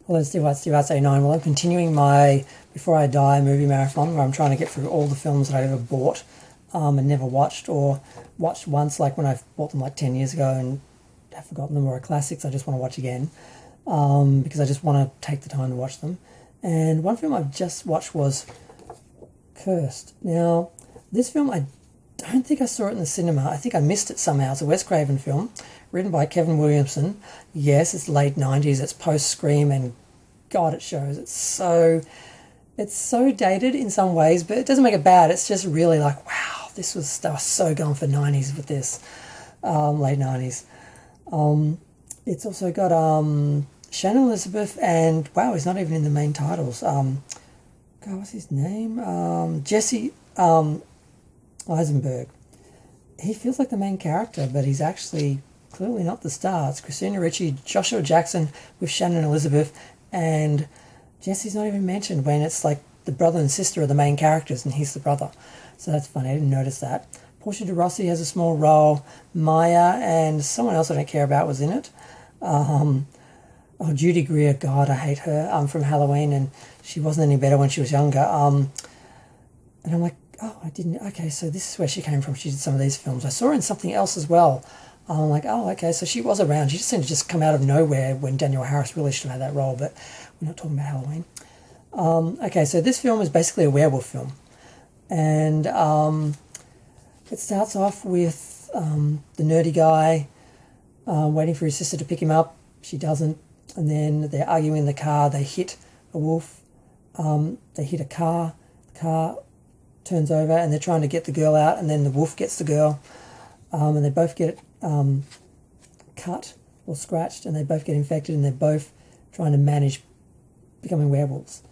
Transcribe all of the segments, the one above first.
Hello, Steve White, Steve Arts 89. Well, I'm continuing my Before I Die movie marathon where I'm trying to get through all the films that I ever bought and never watched, or watched once, like when I bought them like 10 years ago and have forgotten them, or are classics I just want to watch again because I just want to take the time to watch them. And one film I've just watched was Cursed. Now, this film, I don't think I saw it in the cinema. I think I missed it somehow. It's a Wes Craven film written by Kevin Williamson. Yes, it's late 90s, it's post-Scream, and God, it shows. It's so dated in some ways, but it doesn't make it bad. It's just really like, wow, they were so going for 90s with this, late 90s. It's also got Shannon Elizabeth and, wow, he's not even in the main titles. God, what's his name? Jesse Eisenberg. He feels like the main character, but he's actually clearly not the star. It's Christina Ricci, Joshua Jackson with Shannon Elizabeth, and Jesse's not even mentioned when it's like the brother and sister are the main characters and he's the brother. So that's funny, I didn't notice that. Portia de Rossi has a small role. Maya and someone else I don't care about was in it. Judy Greer, God, I hate her, from Halloween, and she wasn't any better when she was younger. And I'm like, oh, I didn't, okay, so this is where she came from. She did some of these films. I saw her in something else as well. I'm like, oh, okay, so she was around. She just seemed to just come out of nowhere when Danielle Harris really should have had that role, but we're not talking about Halloween. Okay, so this film is basically a werewolf film. And it starts off with the nerdy guy waiting for his sister to pick him up. She doesn't. And then they're arguing in the car. They hit a wolf. They hit a car. The car turns over and they're trying to get the girl out, and then the wolf gets the girl. And they both get cut or scratched, and they both get infected, and they're both trying to manage becoming werewolves.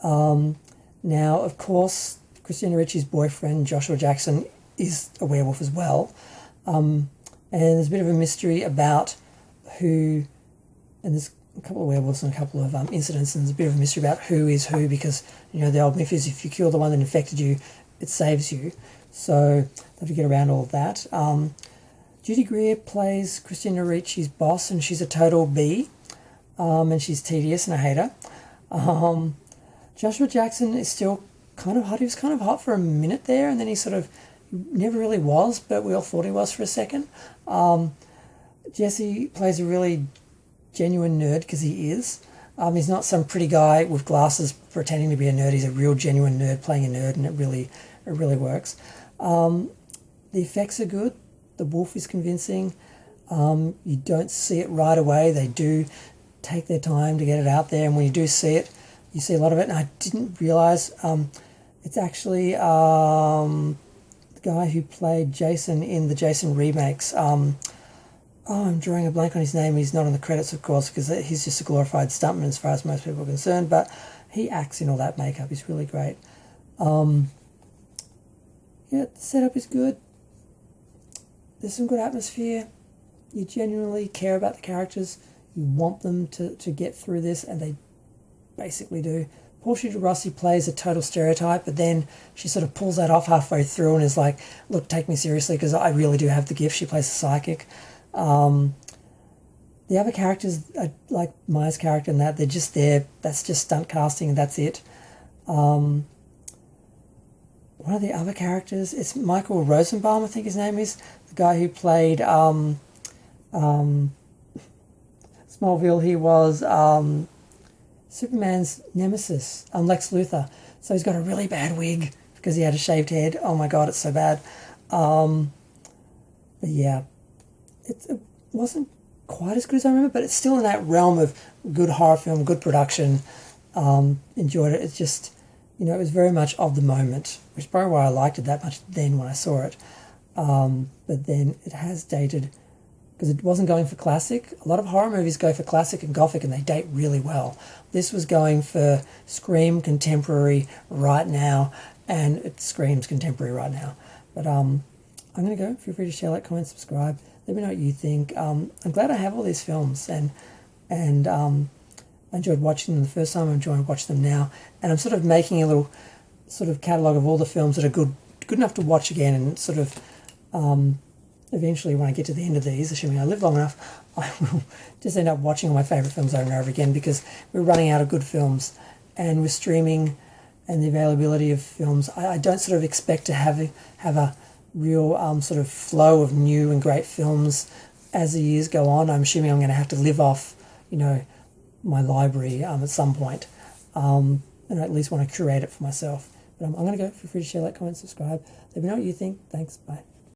Now, of course, Christina Ricci's boyfriend, Joshua Jackson, is a werewolf as well. And there's a bit of a mystery about who, and there's a couple of werewolves and a couple of incidents, and there's a bit of a mystery about who is who, because, you know, the old myth is if you kill the one that infected you, it saves you. So they have to get around all of that. Judy Greer plays Christina Ricci's boss, and she's a total B, and she's tedious, and I hate her. Joshua Jackson is still kind of hot. He was kind of hot for a minute there, and then he never really was, but we all thought he was for a second. Jesse plays a really genuine nerd, because he is. He's not some pretty guy with glasses pretending to be a nerd. He's a real genuine nerd playing a nerd, and it really works. The effects are good. The wolf is convincing. You don't see it right away. They do take their time to get it out there, and when you do see it, you see a lot of it. And I didn't realise it's actually the guy who played Jason in the Jason remakes. I'm drawing a blank on his name. He's not on the credits, of course, because he's just a glorified stuntman as far as most people are concerned, but he acts in all that makeup. He's really great. The setup is good. There's some good atmosphere. You genuinely care about the characters. You want them to get through this, and they basically do. Portia de Rossi plays a total stereotype, but then she sort of pulls that off halfway through and is like, look, take me seriously, because I really do have the gift. She plays a psychic. The other characters, like Maya's character and that, they're just there. That's just stunt casting, and that's it. One of the other characters, it's Michael Rosenbaum, I think his name is, the guy who played Smallville. He was Superman's nemesis, Lex Luthor. So he's got a really bad wig because he had a shaved head. Oh my God, it's so bad. But yeah, it wasn't quite as good as I remember, but it's still in that realm of good horror film, good production. Enjoyed it. It's just, you know, it was very much of the moment, which is probably why I liked it that much then when I saw it. But then it has dated, because it wasn't going for classic. A lot of horror movies go for classic and gothic, and they date really well. This was going for Scream contemporary right now, and it screams contemporary right now. But I'm going to go. Feel free to share, like, comment, subscribe. Let me know what you think. I'm glad I have all these films, and I enjoyed watching them the first time. I'm enjoying watching them now, and I'm sort of making a little sort of catalogue of all the films that are good enough to watch again, and sort of eventually when I get to the end of these, assuming I live long enough, I will just end up watching all my favourite films over and over again, because we're running out of good films. And with streaming and the availability of films, I don't sort of expect to have a real sort of flow of new and great films as the years go on. I'm assuming I'm going to have to live off, my library at some point, and I at least want to curate it for myself. But I'm going to go. Feel free to share, like, comment, subscribe. Let me know what you think. Thanks. Bye.